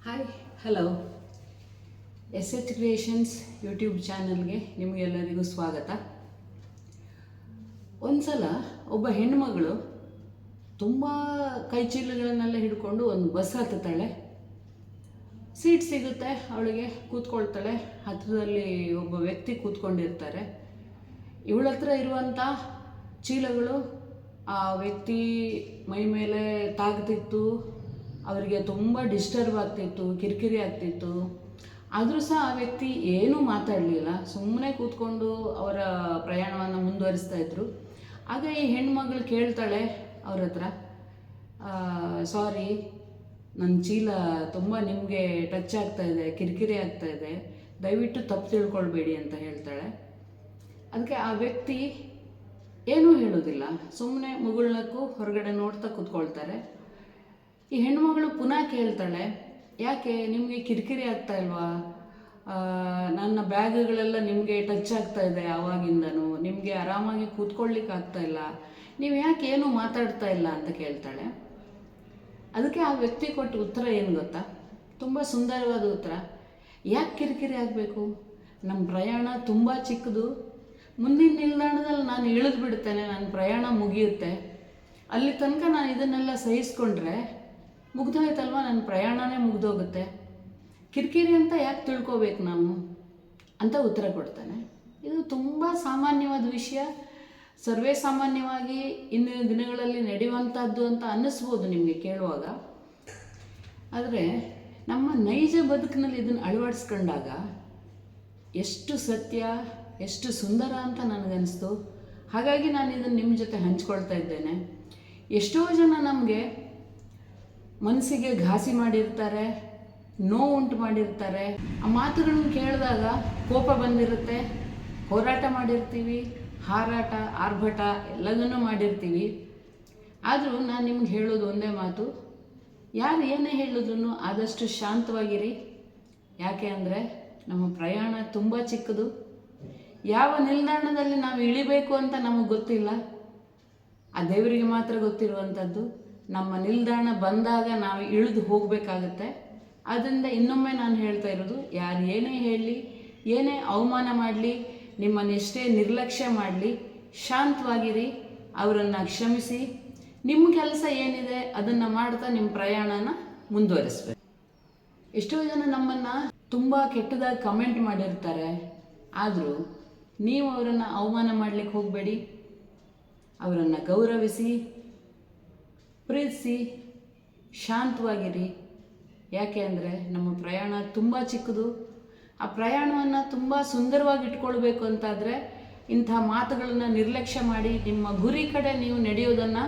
Hi hello S H creations YouTube ಚಾನಲ್ಗೆ ನಿಮಗೆಲ್ಲರಿಗೂ ಸ್ವಾಗತ. ಒಂದು ಸಲ ಒಬ್ಬ ಹೆಣ್ಣುಮಗಳು ತುಂಬ ಕೈಚೀಲಗಳನ್ನೆಲ್ಲ ಹಿಡ್ಕೊಂಡು ಒಂದು ಬಸ್ ಹತ್ತುತ್ತಾಳೆ. ಸೀಟ್ ಸಿಗುತ್ತೆ, ಅವಳಿಗೆ ಕೂತ್ಕೊಳ್ತಾಳೆ. ಹತ್ತಿರದಲ್ಲಿ ಒಬ್ಬ ವ್ಯಕ್ತಿ ಕೂತ್ಕೊಂಡಿರ್ತಾರೆ. ಇವಳ ಹತ್ರ ಇರುವಂಥ ಚೀಲಗಳು ಆ ವ್ಯಕ್ತಿ ಮೈ ಮೇಲೆ ತಾಗ್ತಿತ್ತು. ಅವರಿಗೆ ತುಂಬ ಡಿಸ್ಟರ್ಬ್ ಆಗ್ತಿತ್ತು, ಕಿರಿಕಿರಿ ಆಗ್ತಿತ್ತು. ಆದರೂ ಸಹ ಆ ವ್ಯಕ್ತಿ ಏನೂ ಮಾತಾಡಲಿಲ್ಲ, ಸುಮ್ಮನೆ ಕೂತ್ಕೊಂಡು ಅವರ ಪ್ರಯಾಣವನ್ನು ಮುಂದುವರಿಸ್ತಾ ಇದ್ದರು. ಆಗ ಈ ಹೆಣ್ಮಗಳು ಕೇಳ್ತಾಳೆ ಅವ್ರ ಹತ್ರ, ಸಾರಿ, ನನ್ನ ಚೀಲ ತುಂಬ ನಿಮಗೆ ಟಚ್ ಆಗ್ತಾಯಿದೆ, ಕಿರಿಕಿರಿ ಆಗ್ತಾಯಿದೆ, ದಯವಿಟ್ಟು ತಪ್ಪು ತಿಳ್ಕೊಳ್ಬೇಡಿ ಅಂತ ಹೇಳ್ತಾಳೆ. ಅದಕ್ಕೆ ಆ ವ್ಯಕ್ತಿ ಏನೂ ಹೇಳೋದಿಲ್ಲ, ಸುಮ್ಮನೆ ಮುಗುಳ್ನಕ್ಕೂ ಹೊರಗಡೆ ನೋಡ್ತಾ ಕೂತ್ಕೊಳ್ತಾರೆ. ಈ ಹೆಣ್ಣುಮಗಳು ಪುನಃ ಕೇಳ್ತಾಳೆ, ಯಾಕೆ ನಿಮಗೆ ಕಿರಿಕಿರಿ ಆಗ್ತಾ ಇಲ್ವಾ? ನನ್ನ ಬ್ಯಾಗ್ಗಳೆಲ್ಲ ನಿಮಗೆ ಟಚ್ ಆಗ್ತಾ ಇದೆ ಆವಾಗಿಂದನೂ, ನಿಮಗೆ ಆರಾಮಾಗಿ ಕೂತ್ಕೊಳ್ಳಿಕ್ಕೆ ಆಗ್ತಾ ಇಲ್ಲ, ನೀವು ಯಾಕೆ ಏನೂ ಮಾತಾಡ್ತಾ ಇಲ್ಲ ಅಂತ ಕೇಳ್ತಾಳೆ. ಅದಕ್ಕೆ ಆ ವ್ಯಕ್ತಿ ಕೊಟ್ಟ ಉತ್ತರ ಏನು ಗೊತ್ತಾ? ತುಂಬ ಸುಂದರವಾದ ಉತ್ತರ. ಯಾಕೆ ಕಿರಿಕಿರಿ ಆಗಬೇಕು? ನಮ್ಮ ಪ್ರಯಾಣ ತುಂಬ ಚಿಕ್ಕದು. ಮುಂದಿನ ನಿಲ್ದಾಣದಲ್ಲಿ ನಾನು ಇಳಿದು ಬಿಡ್ತೇನೆ, ನನ್ನ ಪ್ರಯಾಣ ಮುಗಿಯುತ್ತೆ. ಅಲ್ಲಿ ತನಕ ನಾನು ಇದನ್ನೆಲ್ಲ ಸಹಿಸ್ಕೊಂಡ್ರೆ ಮುಗ್ದೋಯ್ತಲ್ವ, ನನ್ನ ಪ್ರಯಾಣನೇ ಮುಗ್ದೋಗುತ್ತೆ. ಕಿರಿಕಿರಿ ಅಂತ ಯಾಕೆ ತಿಳ್ಕೊಬೇಕು ನಾವು ಅಂತ ಉತ್ತರ ಕೊಡ್ತಾನೆ. ಇದು ತುಂಬ ಸಾಮಾನ್ಯವಾದ ವಿಷಯ, ಸರ್ವೇ ಸಾಮಾನ್ಯವಾಗಿ ಇಂದಿನ ದಿನಗಳಲ್ಲಿ ನಡೆಯುವಂಥದ್ದು ಅಂತ ಅನ್ನಿಸ್ಬೋದು ನಿಮಗೆ ಕೇಳುವಾಗ. ಆದರೆ ನಮ್ಮ ನೈಜ ಬದುಕಿನಲ್ಲಿ ಇದನ್ನು ಅಳವಡಿಸ್ಕೊಂಡಾಗ ಎಷ್ಟು ಸತ್ಯ, ಎಷ್ಟು ಸುಂದರ ಅಂತ ನನಗನ್ನಿಸ್ತು. ಹಾಗಾಗಿ ನಾನು ಇದನ್ನು ನಿಮ್ಮ ಜೊತೆ ಹಂಚ್ಕೊಳ್ತಾ ಇದ್ದೇನೆ. ಎಷ್ಟೋ ಜನ ನಮಗೆ ಮನಸ್ಸಿಗೆ ಘಾಸಿ ಮಾಡಿರ್ತಾರೆ, ನೋವುಂಟು ಮಾಡಿರ್ತಾರೆ. ಆ ಮಾತುಗಳನ್ನು ಕೇಳಿದಾಗ ಕೋಪ ಬಂದಿರುತ್ತೆ, ಹೋರಾಟ ಮಾಡಿರ್ತೀವಿ, ಹಾರಾಟ ಆರ್ಭಟ ಎಲ್ಲದನ್ನೂ ಮಾಡಿರ್ತೀವಿ. ಆದರೂ ನಾನು ನಿಮ್ಗೆ ಹೇಳೋದು ಒಂದೇ ಮಾತು, ಯಾರು ಏನೇ ಹೇಳಿದ್ರು ಆದಷ್ಟು ಶಾಂತವಾಗಿರಿ. ಯಾಕೆ ಅಂದರೆ ನಮ್ಮ ಪ್ರಯಾಣ ತುಂಬ ಚಿಕ್ಕದು. ಯಾವ ನಿಲ್ದಾಣದಲ್ಲಿ ನಾವು ಇಳಿಬೇಕು ಅಂತ ನಮಗೆ ಗೊತ್ತಿಲ್ಲ, ಆ ದೇವರಿಗೆ ಮಾತ್ರ ಗೊತ್ತಿರುವಂಥದ್ದು. ನಮ್ಮ ನಿಲ್ದಾಣ ಬಂದಾಗ ನಾವು ಇಳಿದು ಹೋಗಬೇಕಾಗತ್ತೆ. ಆದ್ದರಿಂದ ಇನ್ನೊಮ್ಮೆ ನಾನು ಹೇಳ್ತಾ ಇರೋದು, ಯಾರು ಏನೇ ಹೇಳಲಿ, ಏನೇ ಅವಮಾನ ಮಾಡಲಿ, ನಿಮ್ಮನ್ನೆಷ್ಟೇ ನಿರ್ಲಕ್ಷ್ಯ ಮಾಡಲಿ, ಶಾಂತವಾಗಿರಿ, ಅವರನ್ನು ಕ್ಷಮಿಸಿ, ನಿಮ್ಮ ಕೆಲಸ ಏನಿದೆ ಅದನ್ನು ಮಾಡ್ತಾ ನಿಮ್ಮ ಪ್ರಯಾಣನ ಮುಂದುವರಿಸ್ಬೇಕು. ಎಷ್ಟೋ ಜನ ನಮ್ಮನ್ನು ತುಂಬ ಕೆಟ್ಟದಾಗಿ ಕಮೆಂಟ್ ಮಾಡಿರ್ತಾರೆ. ಆದರೂ ನೀವು ಅವರನ್ನು ಅವಮಾನ ಮಾಡಲಿಕ್ಕೆ ಹೋಗಬೇಡಿ. ಅವರನ್ನು ಗೌರವಿಸಿ, ಪ್ರೀತಿಸಿ, ಶಾಂತವಾಗಿರಿ. ಯಾಕೆ ಅಂದರೆ ನಮ್ಮ ಪ್ರಯಾಣ ತುಂಬ ಚಿಕ್ಕದು. ಆ ಪ್ರಯಾಣವನ್ನು ತುಂಬ ಸುಂದರವಾಗಿ ಇಟ್ಕೊಳ್ಬೇಕು ಅಂತಾದರೆ ಇಂಥ ಮಾತುಗಳನ್ನು ನಿರ್ಲಕ್ಷ್ಯ ಮಾಡಿ ನಿಮ್ಮ ಗುರಿ ಕಡೆ ನೀವು ನಡೆಯೋದನ್ನು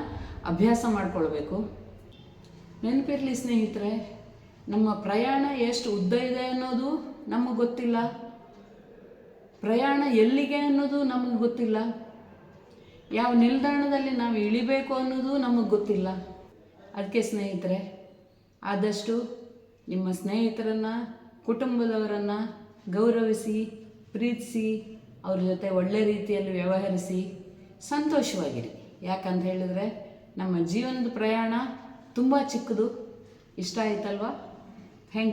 ಅಭ್ಯಾಸ ಮಾಡಿಕೊಳ್ಬೇಕು. ನೆನಪಿರಲಿ ಸ್ನೇಹಿತರೆ, ನಮ್ಮ ಪ್ರಯಾಣ ಎಷ್ಟು ಉದ್ದ ಇದೆ ಅನ್ನೋದು ನಮಗೆ ಗೊತ್ತಿಲ್ಲ, ಪ್ರಯಾಣ ಎಲ್ಲಿಗೆ ಅನ್ನೋದು ನಮಗೆ ಗೊತ್ತಿಲ್ಲ, ಯಾವ ನಿಲ್ದಾಣದಲ್ಲಿ ನಾವು ಇಳಿಬೇಕು ಅನ್ನೋದು ನಮಗೆ ಗೊತ್ತಿಲ್ಲ. ಅದಕ್ಕೆ ಸ್ನೇಹಿತರೆ, ಆದಷ್ಟು ನಿಮ್ಮ ಸ್ನೇಹಿತರನ್ನು, ಕುಟುಂಬದವರನ್ನು ಗೌರವಿಸಿ, ಪ್ರೀತಿಸಿ, ಅವ್ರ ಜೊತೆ ಒಳ್ಳೆ ರೀತಿಯಲ್ಲಿ ವ್ಯವಹರಿಸಿ, ಸಂತೋಷವಾಗಿರಿ. ಯಾಕಂತ ಹೇಳಿದರೆ ನಮ್ಮ ಜೀವನದ ಪ್ರಯಾಣ ತುಂಬ ಚಿಕ್ಕದು. ಇಷ್ಟ ಆಯ್ತಲ್ವಾ? Thank you.